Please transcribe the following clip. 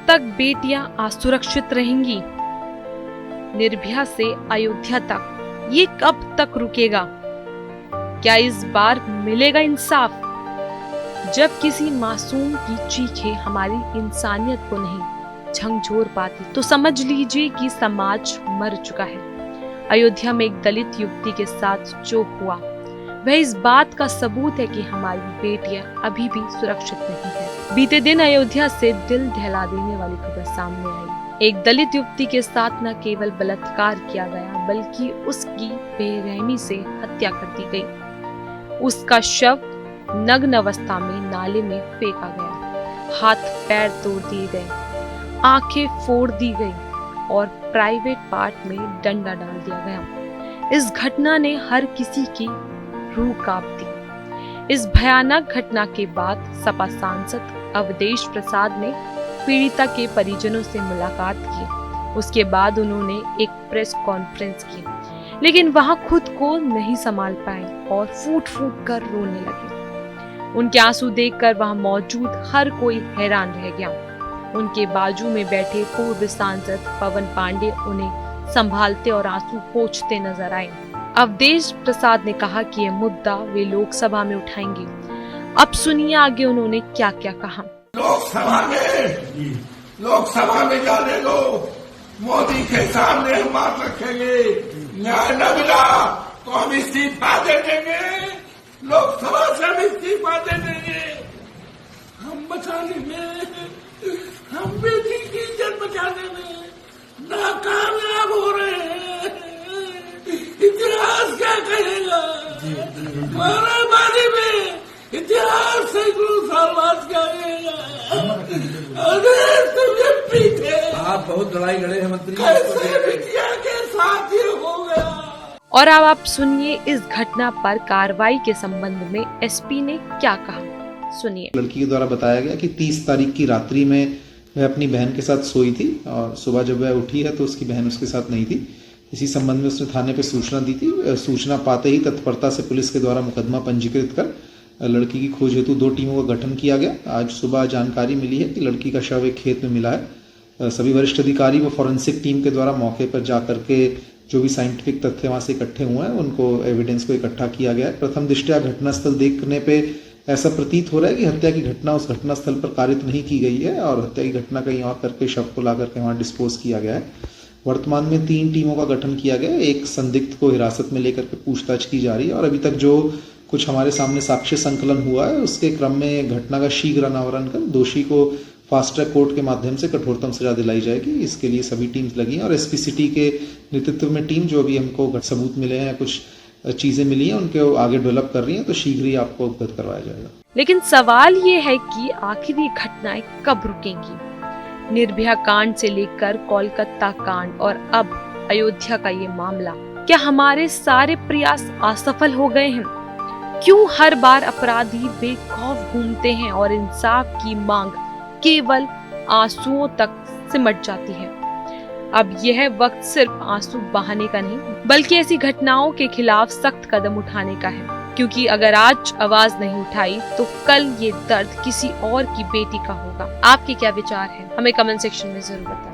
तक बेटियां असुरक्षित रहेंगी? निर्भया से अयोध्या तक ये कब तक रुकेगा? क्या इस बार मिलेगा इंसाफ? जब किसी मासूम की चीखें हमारी इंसानियत को नहीं झंझोर पाती तो समझ लीजिए कि समाज मर चुका है। अयोध्या में एक दलित युवती के साथ जो हुआ वह इस बात का सबूत है कि हमारी बेटियां अभी भी सुरक्षित नहीं है। बीते दिन अयोध्या से दिल दहला देने वाली खबर सामने आई। एक दलित युवती के साथ न केवल बलात्कार किया गया बल्कि उसकी बेरहमी से हत्या कर दी गई। उसका शव नग्न अवस्था में नाले में फेंका गया, हाथ पैर तोड़ दिए गए, आंखें फोड़ दी गई और प्राइवेट पार्ट में डंडा डाल दिया गया। इस घटना ने हर किसी की रूह कांप दी। इस भयानक घटना के बाद सपा सांसद अवधेश प्रसाद ने पीड़िता के परिजनों से मुलाकात की। उसके बाद उन्होंने एक प्रेस कॉन्फ्रेंस की, लेकिन वहां खुद को नहीं संभाल पाए और फूट फूट कर रोने लगे। उनके आंसू देखकर वहां मौजूद हर कोई हैरान रह गया। उनके बाजू में बैठे पूर्व सांसद पवन पांडे उन्हें संभालते और आंसू पोंछते नजर आए। अवधेश प्रसाद ने कहा कि यह मुद्दा वे लोकसभा में उठाएंगे। अब सुनिए आगे उन्होंने क्या क्या कहा। लोकसभा में जाने दो, मोदी के सामने हम बात रखेंगे। न्याय न मिला तो हम इस्तीफा दे देंगे, लोकसभा से हम इस्तीफा दे देंगे। हम बचाने में, हम बेटी की इज्जत बचाने में नाकामयाब हो रहे हैं। इतिहास क्या कहेगा? मारामारी में इतिहास सैकड़ों साल बाद क्या कहेगा? आप बहुत लड़ाई लड़े हैं मंत्री, कैसे बिटिया के साथ ये हो गया? और अब आप सुनिए इस घटना पर कार्रवाई के संबंध में एसपी ने क्या कहा, सुनिए। लड़की के द्वारा बताया गया कि 30 तारीख की रात्रि में वह अपनी बहन के साथ सोई थी और सुबह जब वह उठी है तो उसकी बहन उसके साथ नहीं थी। इसी संबंध में उसने थाने पे सूचना दी थी। सूचना पाते ही तत्परता से पुलिस के द्वारा मुकदमा पंजीकृत कर लड़की की खोज हेतु 2 टीमों का गठन किया गया। आज सुबह जानकारी मिली है कि लड़की का शव एक खेत में मिला है। सभी वरिष्ठ अधिकारी व फॉरेंसिक टीम के द्वारा मौके पर जाकर के जो भी साइंटिफिक तथ्य वहां से इकट्ठे हुए हैं उनको एविडेंस को इकट्ठा किया गया है। प्रथम दृष्टया घटनास्थल देखने पे ऐसा प्रतीत हो रहा है कि हत्या की घटना उस घटनास्थल पर कारित नहीं की गई है और हत्या की घटना कहीं और करके शव को ला करके वहां डिस्पोज किया गया है। वर्तमान में 3 टीमों का गठन किया गया है। एक संदिग्ध को हिरासत में लेकर के पूछताछ की जा रही है और अभी तक जो कुछ हमारे सामने साक्ष्य संकलन हुआ है उसके क्रम में घटना का शीघ्र अनावरण कर दोषी को फास्ट ट्रैक कोर्ट के माध्यम से कठोरतम सजा दिलाई जाएगी। इसके लिए सभी टीम्स लगी हैं और एसपी सिटी के नेतृत्व में टीम जो अभी हमको सबूत मिले हैं, कुछ चीजें मिली हैं, उनके आगे डेवलप कर रही हैं, तो शीघ्र ही आपको अवगत करवाया जाएगा। लेकिन सवाल ये है कि आखिर ये घटनाएं कब रुकेंगी? निर्भया कांड से लेकर कोलकाता कांड और अब अयोध्या का ये मामला, क्या हमारे सारे प्रयास असफल हो गए हैं? क्यों हर बार अपराधी बेखौफ घूमते हैं और इंसाफ की मांग केवल आंसुओं तक सिमट जाती है? अब यह वक्त सिर्फ आंसू बहाने का नहीं बल्कि ऐसी घटनाओं के खिलाफ सख्त कदम उठाने का है, क्योंकि अगर आज आवाज नहीं उठाई तो कल ये दर्द किसी और की बेटी का होगा। आपके क्या विचार हैं? हमें कमेंट सेक्शन में जरूर बताएं।